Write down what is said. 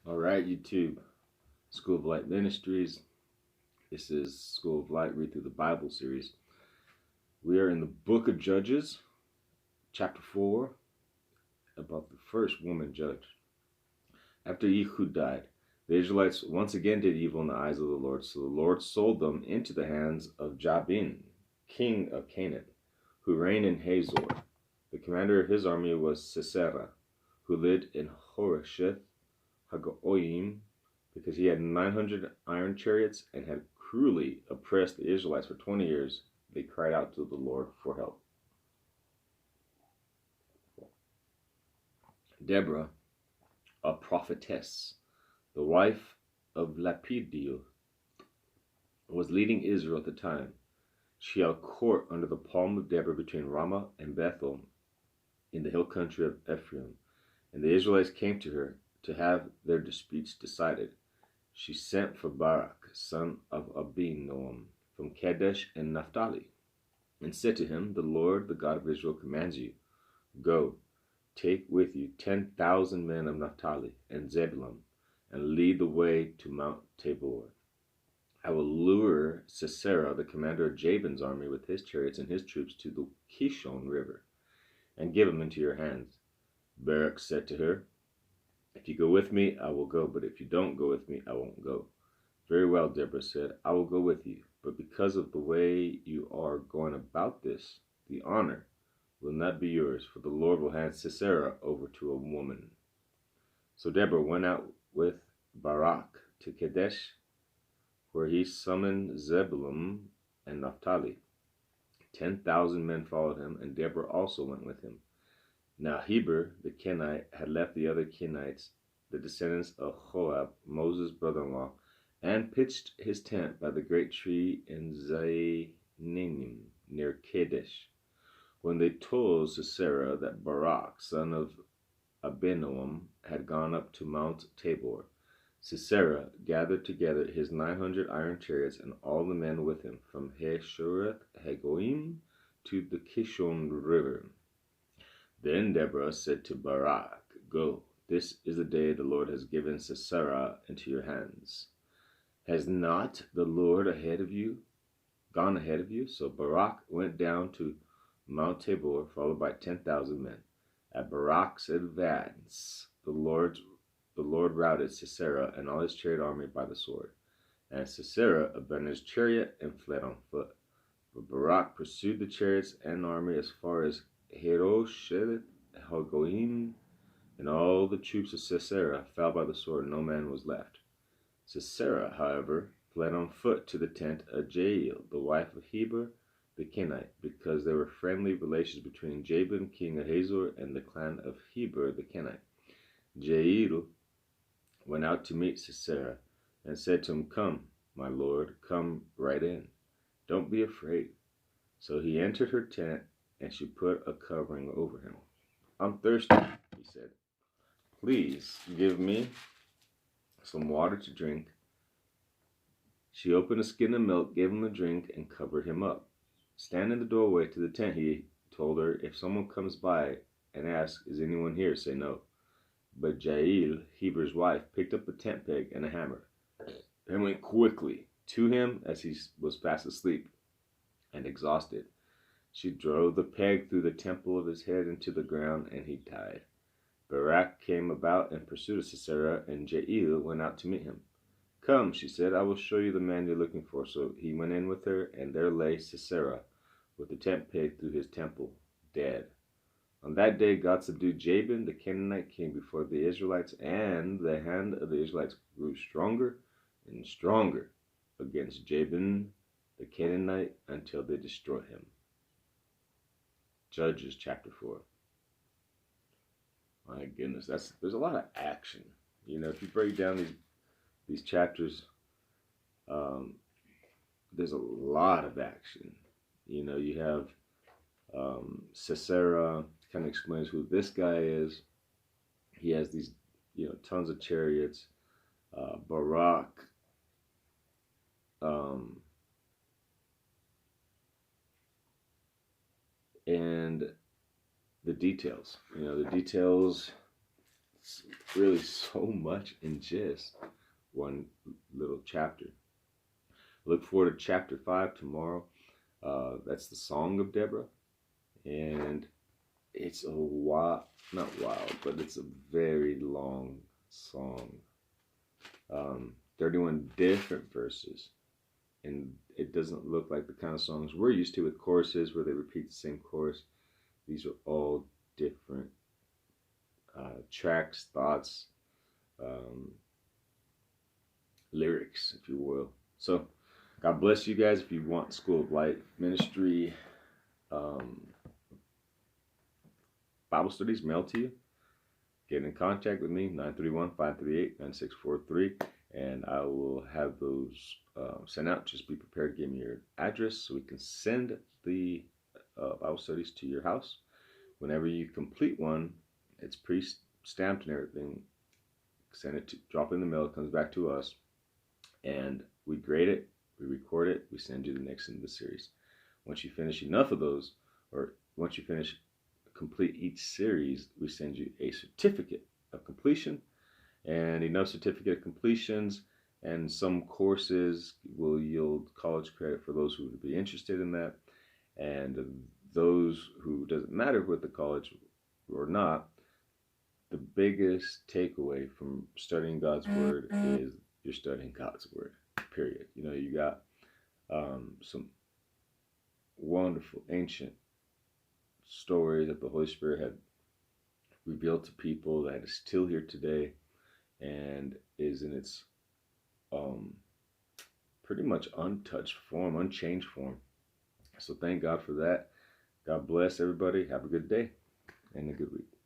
All right, YouTube, School of Light Ministries. This is School of Light Read Through the Bible series. We are in the book of Judges, chapter 4, about the first woman judge. After Ehud died, the Israelites once again did evil in the eyes of the Lord, so the Lord sold them into the hands of Jabin, king of Canaan, who reigned in Hazor. The commander of his army was Sisera, who lived in Horesheth Hagoyim, because he had 900 iron chariots and had cruelly oppressed the Israelites for 20 years. They cried out to the Lord for help. Deborah, a prophetess, the wife of Lapidio, was leading Israel at the time. She held court under the palm of Deborah between Ramah and Bethel in the hill country of Ephraim, and the Israelites came to her to have their disputes decided. She sent for Barak, son of Abinoam, from Kadesh and Naphtali, and said to him, "The Lord, the God of Israel, commands you, go, take with you 10,000 men of Naphtali and Zebulun, and lead the way to Mount Tabor. I will lure Sisera, the commander of Jabin's army, with his chariots and his troops to the Kishon River, and give him into your hands." Barak said to her, "If you go with me, I will go, but if you don't go with me, I won't go." "Very well," Deborah said, "I will go with you, but because of the way you are going about this, the honor will not be yours, for the Lord will hand Sisera over to a woman." So Deborah went out with Barak to Kadesh, where he summoned Zebulun and Naphtali. 10,000 men followed him, and Deborah also went with him. Now Heber the Kenite had left the other Kenites, the descendants of Joab, Moses' brother-in-law, and pitched his tent by the great tree in Zaanannim near Kadesh. When they told Sisera that Barak, son of Abinoam, had gone up to Mount Tabor, Sisera gathered together his 900 iron chariots and all the men with him from Heshoreth Hagoyim to the Kishon River. Then Deborah said to Barak, "Go, this is the day the Lord has given Sisera into your hands. Has not the Lord gone ahead of you?" So Barak went down to Mount Tabor, followed by 10,000 men. At Barak's advance, the Lord routed Sisera and all his chariot army by the sword. And Sisera abandoned his chariot and fled on foot. But Barak pursued the chariots and army as far as Heroshet Hagoyim, and all the troops of Sisera fell by the sword, and no man was left. Sisera, however, fled on foot to the tent of Jael, the wife of Heber the Kenite, because there were friendly relations between Jabin, king of Hazor, and the clan of Heber the Kenite. Jael went out to meet Sisera and said to him, "Come, my lord, come right in. Don't be afraid." So he entered her tent, and she put a covering over him. "I'm thirsty," he said. "Please give me some water to drink." She opened a skin of milk, gave him a drink, and covered him up. "Stand in the doorway to the tent," he told her. "If someone comes by and asks, 'Is anyone here?' say no." But Jael, Heber's wife, picked up a tent peg and a hammer and went quickly to him as he was fast asleep and exhausted. She drove the peg through the temple of his head into the ground, and he died. Barak came about in pursuit of Sisera, and Jael went out to meet him. "Come," she said, "I will show you the man you're looking for." So he went in with her, and there lay Sisera with the tent peg through his temple, dead. On that day God subdued Jabin the Canaanite king before the Israelites, and the hand of the Israelites grew stronger and stronger against Jabin the Canaanite until they destroyed him. Judges chapter 4. My goodness, there's a lot of action. If you break down these chapters, there's a lot of action. You have Sisera kind of explains who this guy is. He has these, tons of chariots. Barak, and the details. The details really so much in just one little chapter. Look forward to chapter 5 tomorrow. That's the Song of Deborah. And it's a wild, not wild, but it's a very long song. 31 different verses. And it doesn't look like the kind of songs we're used to with choruses where they repeat the same chorus. These are all different tracks, thoughts, lyrics, if you will. So, God bless you guys. If you want School of Light Ministry Bible studies mailed to you, get in contact with me, 931-538-9643, and I will have those sent out. Just be prepared to give me your address so we can send the Bible studies to your house. Whenever you complete one, it's pre-stamped and everything. Send it to, drop it in the mail, it comes back to us, and we grade it, we record it, we send you the next in the series. Once you finish enough of those, or once you complete each series, we send you a certificate of completion, and enough certificate of completions and some courses will yield college credit for those who would be interested in that, and those who doesn't matter with the college or not. The biggest takeaway from studying God's Word is you're studying God's Word, period. You know, you got some wonderful ancient stories that the Holy Spirit had revealed to people that is still here today and is in its pretty much untouched form, unchanged form. So thank God for that. God bless everybody. Have a good day and a good week.